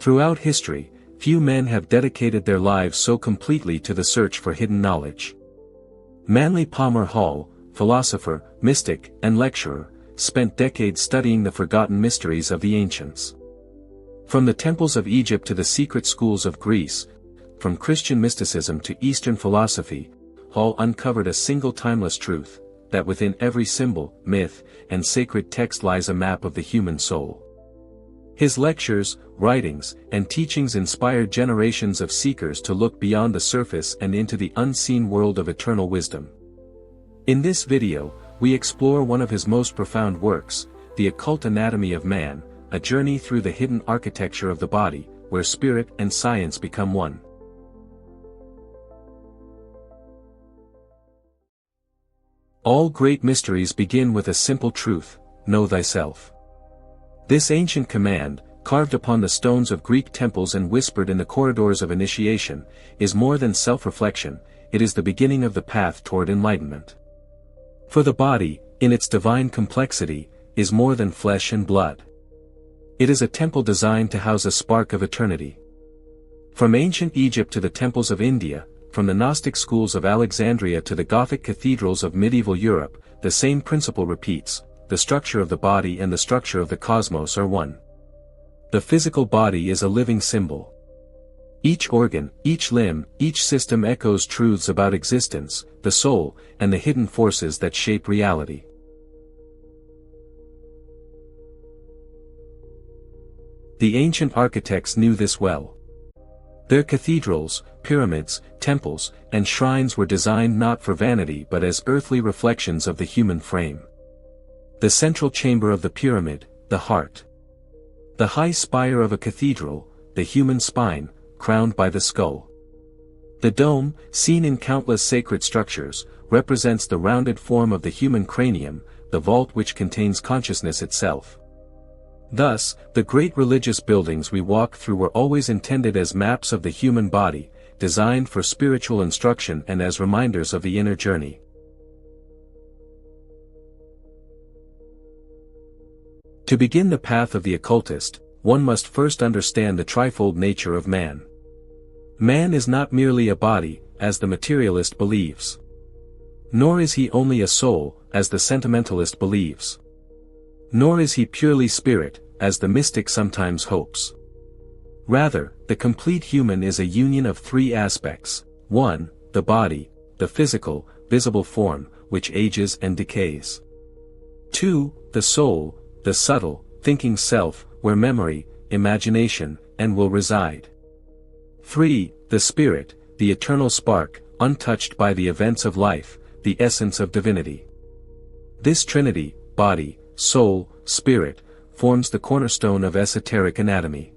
Throughout history, few men have dedicated their lives so completely to the search for hidden knowledge. Manly Palmer Hall, philosopher, mystic, and lecturer, spent decades studying the forgotten mysteries of the ancients. From the temples of Egypt to the secret schools of Greece, from Christian mysticism to Eastern philosophy, Hall uncovered a single timeless truth, that within every symbol, myth, and sacred text lies a map of the human soul. His lectures, writings, and teachings inspired generations of seekers to look beyond the surface and into the unseen world of eternal wisdom. In this video, we explore one of his most profound works, The Occult Anatomy of Man, a journey through the hidden architecture of the body, where spirit and science become one. All great mysteries begin with a simple truth: know thyself. This ancient command, carved upon the stones of Greek temples and whispered in the corridors of initiation, is more than self-reflection, it is the beginning of the path toward enlightenment. For the body, in its divine complexity, is more than flesh and blood. It is a temple designed to house a spark of eternity. From ancient Egypt to the temples of India, from the Gnostic schools of Alexandria to the Gothic cathedrals of medieval Europe, the same principle repeats: the structure of the body and the structure of the cosmos are one. The physical body is a living symbol. Each organ, each limb, each system echoes truths about existence, the soul, and the hidden forces that shape reality. The ancient architects knew this well. Their cathedrals, pyramids, temples, and shrines were designed not for vanity but as earthly reflections of the human frame. The central chamber of the pyramid, the heart. The high spire of a cathedral, the human spine, crowned by the skull. The dome, seen in countless sacred structures, represents the rounded form of the human cranium, the vault which contains consciousness itself. Thus, the great religious buildings we walk through were always intended as maps of the human body, designed for spiritual instruction and as reminders of the inner journey. To begin the path of the occultist, one must first understand the trifold nature of man. Man is not merely a body, as the materialist believes. Nor is he only a soul, as the sentimentalist believes. Nor is he purely spirit, as the mystic sometimes hopes. Rather, the complete human is a union of three aspects: 1. The body, the physical, visible form, which ages and decays. 2. The soul, the subtle, thinking self, where memory, imagination, and will reside. 3. The spirit, the eternal spark, untouched by the events of life, the essence of divinity. This trinity, body, soul, spirit, forms the cornerstone of esoteric anatomy.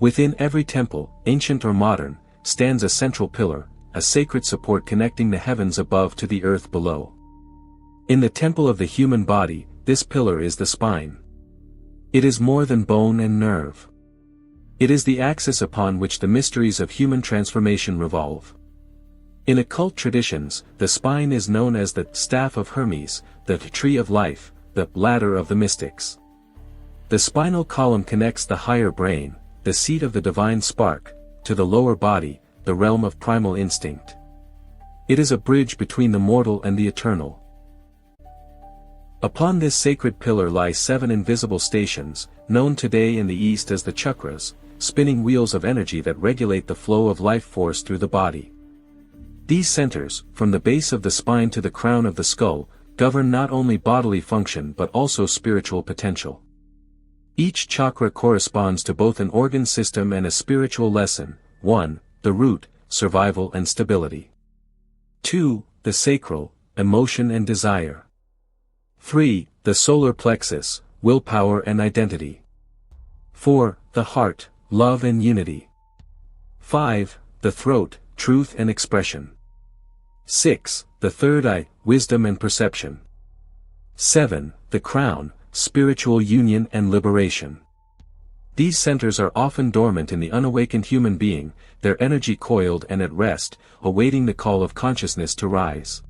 Within every temple, ancient or modern, stands a central pillar, a sacred support connecting the heavens above to the earth below. In the temple of the human body, this pillar is the spine. It is more than bone and nerve. It is the axis upon which the mysteries of human transformation revolve. In occult traditions, the spine is known as the staff of Hermes, the tree of life, the ladder of the mystics. The spinal column connects the higher brain, the seat of the divine spark, to the lower body, the realm of primal instinct. It is a bridge between the mortal and the eternal. Upon this sacred pillar lie 7 invisible stations, known today in the East as the chakras, spinning wheels of energy that regulate the flow of life force through the body. These centers, from the base of the spine to the crown of the skull, govern not only bodily function but also spiritual potential. Each chakra corresponds to both an organ system and a spiritual lesson: 1. The root, survival and stability. 2. The sacral, emotion and desire. 3. The solar plexus, willpower and identity. 4. The heart, love and unity. 5. The throat, truth and expression. 6. The third eye, wisdom and perception. 7. The crown, spiritual union and liberation. These centers are often dormant in the unawakened human being, their energy coiled and at rest, awaiting the call of consciousness to rise.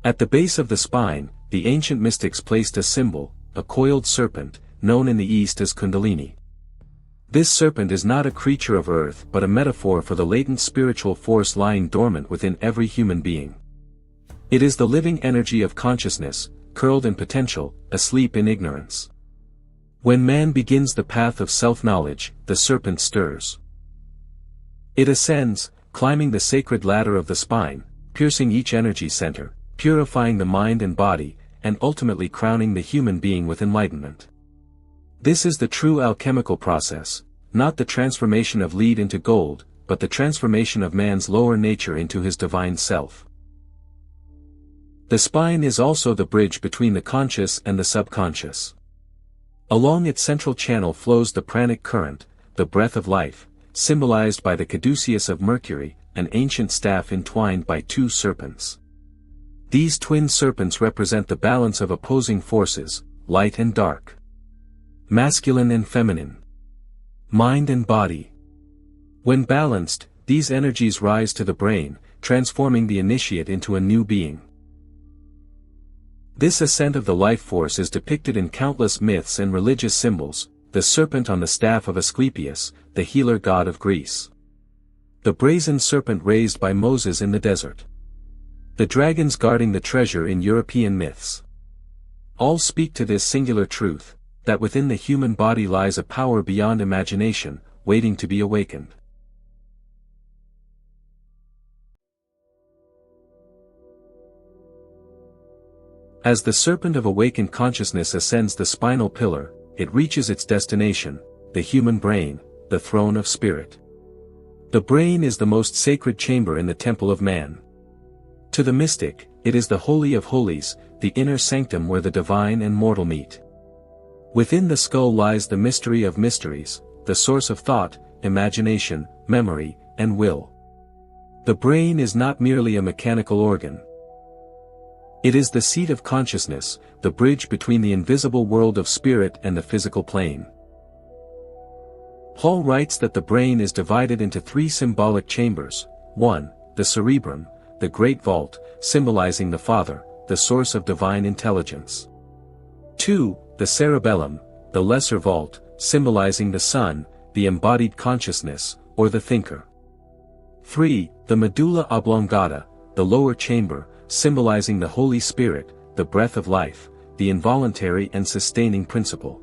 At the base of the spine, the ancient mystics placed a symbol, a coiled serpent, known in the East as Kundalini. This serpent is not a creature of earth but a metaphor for the latent spiritual force lying dormant within every human being. It is the living energy of consciousness, curled in potential, asleep in ignorance. When man begins the path of self-knowledge, the serpent stirs. It ascends, climbing the sacred ladder of the spine, piercing each energy center, purifying the mind and body, and ultimately crowning the human being with enlightenment. This is the true alchemical process, not the transformation of lead into gold, but the transformation of man's lower nature into his divine self. The spine is also the bridge between the conscious and the subconscious. Along its central channel flows the pranic current, the breath of life, symbolized by the caduceus of Mercury, an ancient staff entwined by two serpents. These twin serpents represent the balance of opposing forces, light and dark, masculine and feminine, mind and body. When balanced, these energies rise to the brain, transforming the initiate into a new being. This ascent of the life force is depicted in countless myths and religious symbols, the serpent on the staff of Asclepius, the healer god of Greece. The brazen serpent raised by Moses in the desert. The dragons guarding the treasure in European myths. All speak to this singular truth, that within the human body lies a power beyond imagination, waiting to be awakened. As the serpent of awakened consciousness ascends the spinal pillar, it reaches its destination, the human brain, the throne of spirit. The brain is the most sacred chamber in the temple of man. To the mystic, it is the holy of holies, the inner sanctum where the divine and mortal meet. Within the skull lies the mystery of mysteries, the source of thought, imagination, memory, and will. The brain is not merely a mechanical organ. It is the seat of consciousness, the bridge between the invisible world of spirit and the physical plane. Paul writes that the brain is divided into three symbolic chambers: 1. The cerebrum, the great vault, symbolizing the Father, the source of divine intelligence. 2. The cerebellum, the lesser vault, symbolizing the Son, the embodied consciousness, or the thinker. 3. The medulla oblongata, the lower chamber, symbolizing the Holy Spirit, the breath of life, the involuntary and sustaining principle.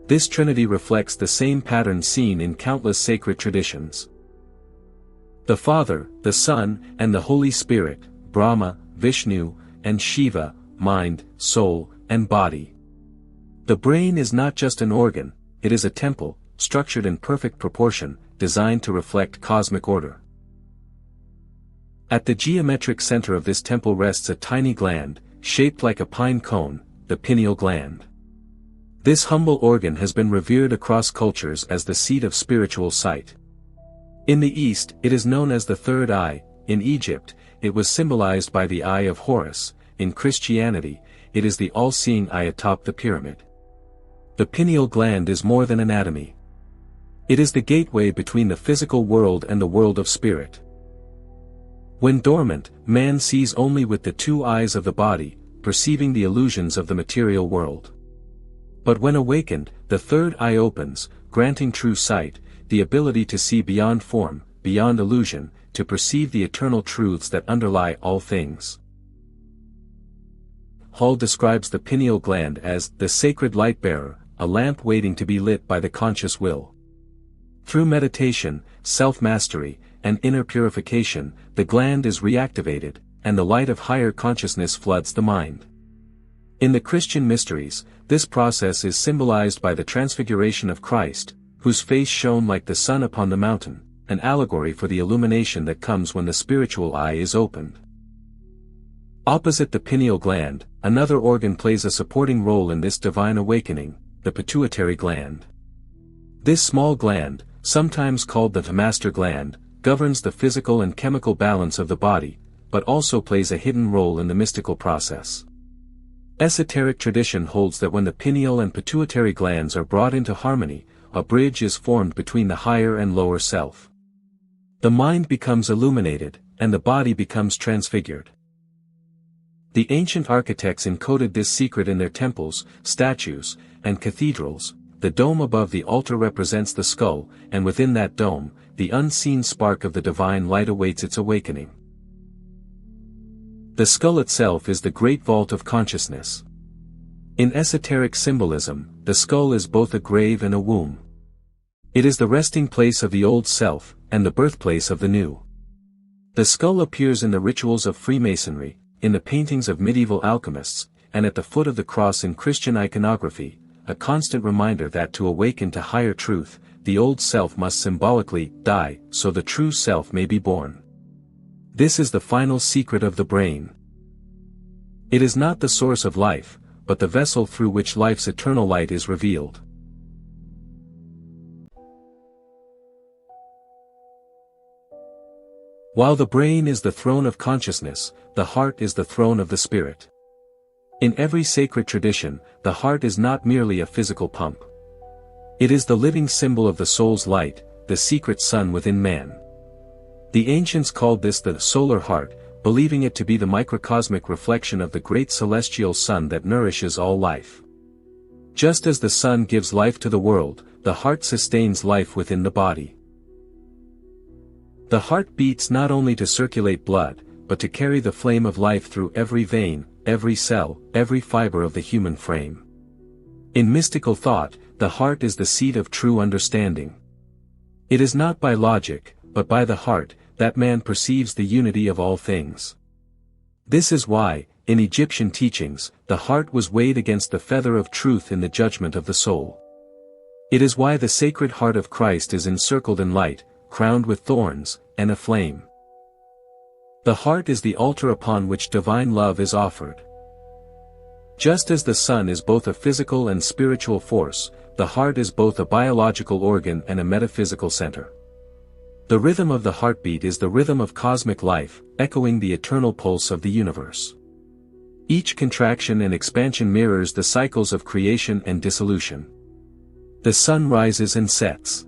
This trinity reflects the same pattern seen in countless sacred traditions. The Father, the Son, and the Holy Spirit, Brahma, Vishnu, and Shiva, mind, soul, and body. The brain is not just an organ, it is a temple, structured in perfect proportion, designed to reflect cosmic order. At the geometric center of this temple rests a tiny gland, shaped like a pine cone, the pineal gland. This humble organ has been revered across cultures as the seat of spiritual sight. In the East, it is known as the third eye. In Egypt, it was symbolized by the eye of Horus. In Christianity, it is the all-seeing eye atop the pyramid. The pineal gland is more than anatomy. It is the gateway between the physical world and the world of spirit. When dormant, man sees only with the two eyes of the body, perceiving the illusions of the material world. But when awakened, the third eye opens, granting true sight, the ability to see beyond form, beyond illusion, to perceive the eternal truths that underlie all things. Hall describes the pineal gland as the sacred light-bearer, a lamp waiting to be lit by the conscious will. Through meditation, self-mastery, and inner purification, the gland is reactivated, and the light of higher consciousness floods the mind. In the Christian mysteries, this process is symbolized by the transfiguration of Christ, whose face shone like the sun upon the mountain, an allegory for the illumination that comes when the spiritual eye is opened. Opposite the pineal gland, another organ plays a supporting role in this divine awakening, the pituitary gland. This small gland, sometimes called the master gland, governs the physical and chemical balance of the body, but also plays a hidden role in the mystical process. Esoteric tradition holds that when the pineal and pituitary glands are brought into harmony, a bridge is formed between the higher and lower self. The mind becomes illuminated, and the body becomes transfigured. The ancient architects encoded this secret in their temples, statues, and cathedrals. The dome above the altar represents the skull, and within that dome, the unseen spark of the divine light awaits its awakening. The skull itself is the great vault of consciousness. In esoteric symbolism, the skull is both a grave and a womb. It is the resting place of the old self, and the birthplace of the new. The skull appears in the rituals of Freemasonry, in the paintings of medieval alchemists, and at the foot of the cross in Christian iconography, a constant reminder that to awaken to higher truth, the old self must symbolically die so the true self may be born. This is the final secret of the brain. It is not the source of life, but the vessel through which life's eternal light is revealed. While the brain is the throne of consciousness, the heart is the throne of the spirit. In every sacred tradition, the heart is not merely a physical pump. It is the living symbol of the soul's light, the secret sun within man. The ancients called this the solar heart, believing it to be the microcosmic reflection of the great celestial sun that nourishes all life. Just as the sun gives life to the world, the heart sustains life within the body. The heart beats not only to circulate blood, but to carry the flame of life through every vein, every cell, every fiber of the human frame. In mystical thought, the heart is the seat of true understanding. It is not by logic, but by the heart, that man perceives the unity of all things. This is why, in Egyptian teachings, the heart was weighed against the feather of truth in the judgment of the soul. It is why the Sacred Heart of Christ is encircled in light, crowned with thorns, and a flame. The heart is the altar upon which divine love is offered. Just as the sun is both a physical and spiritual force, the heart is both a biological organ and a metaphysical center. The rhythm of the heartbeat is the rhythm of cosmic life, echoing the eternal pulse of the universe. Each contraction and expansion mirrors the cycles of creation and dissolution. The sun rises and sets.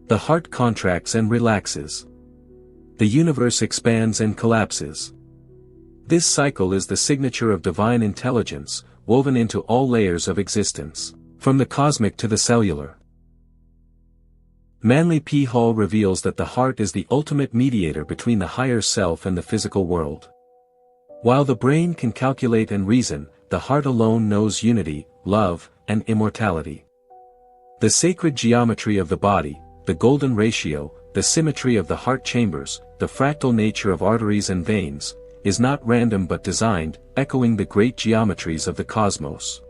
The heart contracts and relaxes. The universe expands and collapses. This cycle is the signature of divine intelligence, woven into all layers of existence, from the cosmic to the cellular. Manly P. Hall reveals that the heart is the ultimate mediator between the higher self and the physical world. While the brain can calculate and reason, the heart alone knows unity, love, and immortality. The sacred geometry of the body, the golden ratio, the symmetry of the heart chambers, the fractal nature of arteries and veins, is not random but designed, echoing the great geometries of the cosmos.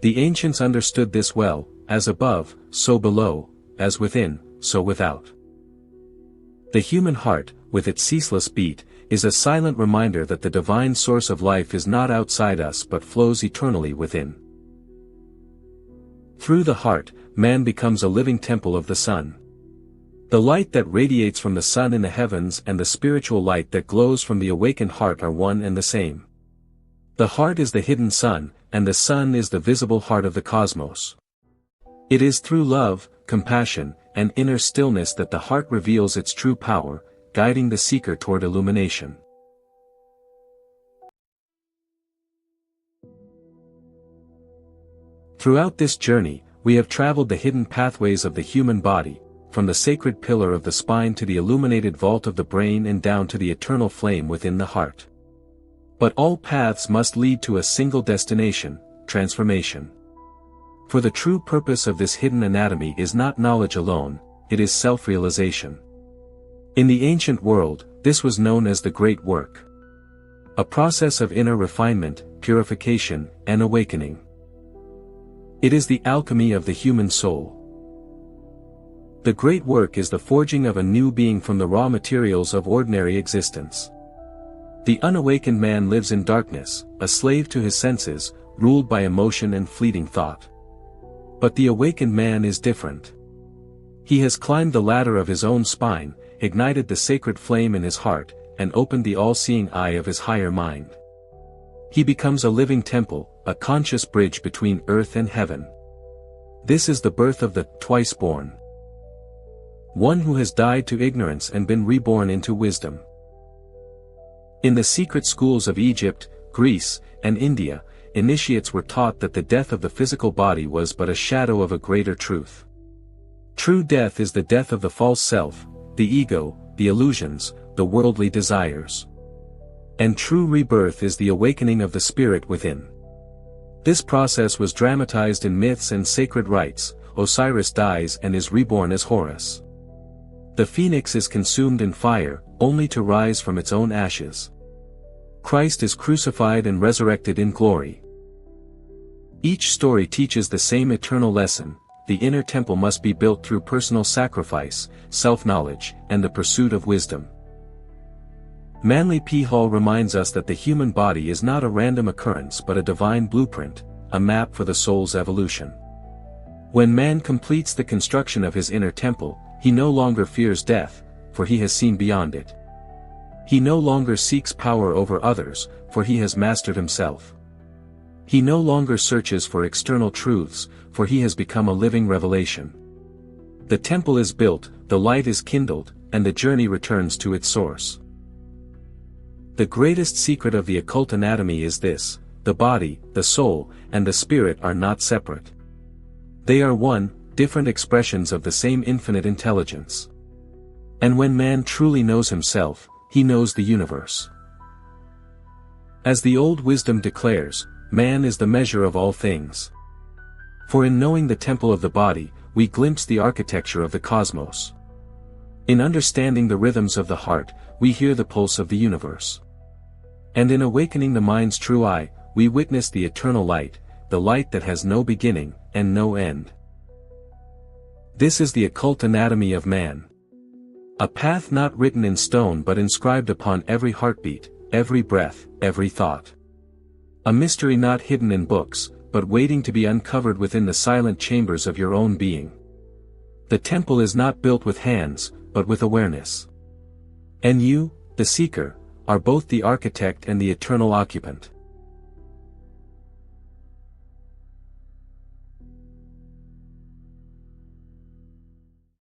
The ancients understood this well: as above, so below, as within, so without. The human heart, with its ceaseless beat, is a silent reminder that the divine source of life is not outside us but flows eternally within. Through the heart, man becomes a living temple of the sun. The light that radiates from the sun in the heavens and the spiritual light that glows from the awakened heart are one and the same. The heart is the hidden sun, and the sun is the visible heart of the cosmos. It is through love, compassion, and inner stillness that the heart reveals its true power, guiding the seeker toward illumination. Throughout this journey, we have traveled the hidden pathways of the human body, from the sacred pillar of the spine to the illuminated vault of the brain and down to the eternal flame within the heart. But all paths must lead to a single destination: transformation. For the true purpose of this hidden anatomy is not knowledge alone, it is self-realization. In the ancient world, this was known as the Great Work. A process of inner refinement, purification, and awakening. It is the alchemy of the human soul. The Great Work is the forging of a new being from the raw materials of ordinary existence. The unawakened man lives in darkness, a slave to his senses, ruled by emotion and fleeting thought. But the awakened man is different. He has climbed the ladder of his own spine, ignited the sacred flame in his heart, and opened the all-seeing eye of his higher mind. He becomes a living temple, a conscious bridge between earth and heaven. This is the birth of the twice-born. One who has died to ignorance and been reborn into wisdom. In the secret schools of Egypt, Greece, and India, initiates were taught that the death of the physical body was but a shadow of a greater truth. True death is the death of the false self, the ego, the illusions, the worldly desires. And true rebirth is the awakening of the spirit within. This process was dramatized in myths and sacred rites. Osiris dies and is reborn as Horus. The phoenix is consumed in fire, only to rise from its own ashes. Christ is crucified and resurrected in glory. Each story teaches the same eternal lesson: the inner temple must be built through personal sacrifice, self-knowledge, and the pursuit of wisdom. Manly P. Hall reminds us that the human body is not a random occurrence but a divine blueprint, a map for the soul's evolution. When man completes the construction of his inner temple, he no longer fears death, for he has seen beyond it. He no longer seeks power over others, for he has mastered himself. He no longer searches for external truths, for he has become a living revelation. The temple is built, the light is kindled, and the journey returns to its source. The greatest secret of the occult anatomy is this: the body, the soul, and the spirit are not separate. They are one, different expressions of the same infinite intelligence. And when man truly knows himself, he knows the universe. As the old wisdom declares, man is the measure of all things. For in knowing the temple of the body, we glimpse the architecture of the cosmos. In understanding the rhythms of the heart, we hear the pulse of the universe. And in awakening the mind's true eye, we witness the eternal light, the light that has no beginning, and no end. This is the occult anatomy of man. A path not written in stone but inscribed upon every heartbeat, every breath, every thought. A mystery not hidden in books, but waiting to be uncovered within the silent chambers of your own being. The temple is not built with hands, but with awareness. And you, the seeker, are both the architect and the eternal occupant.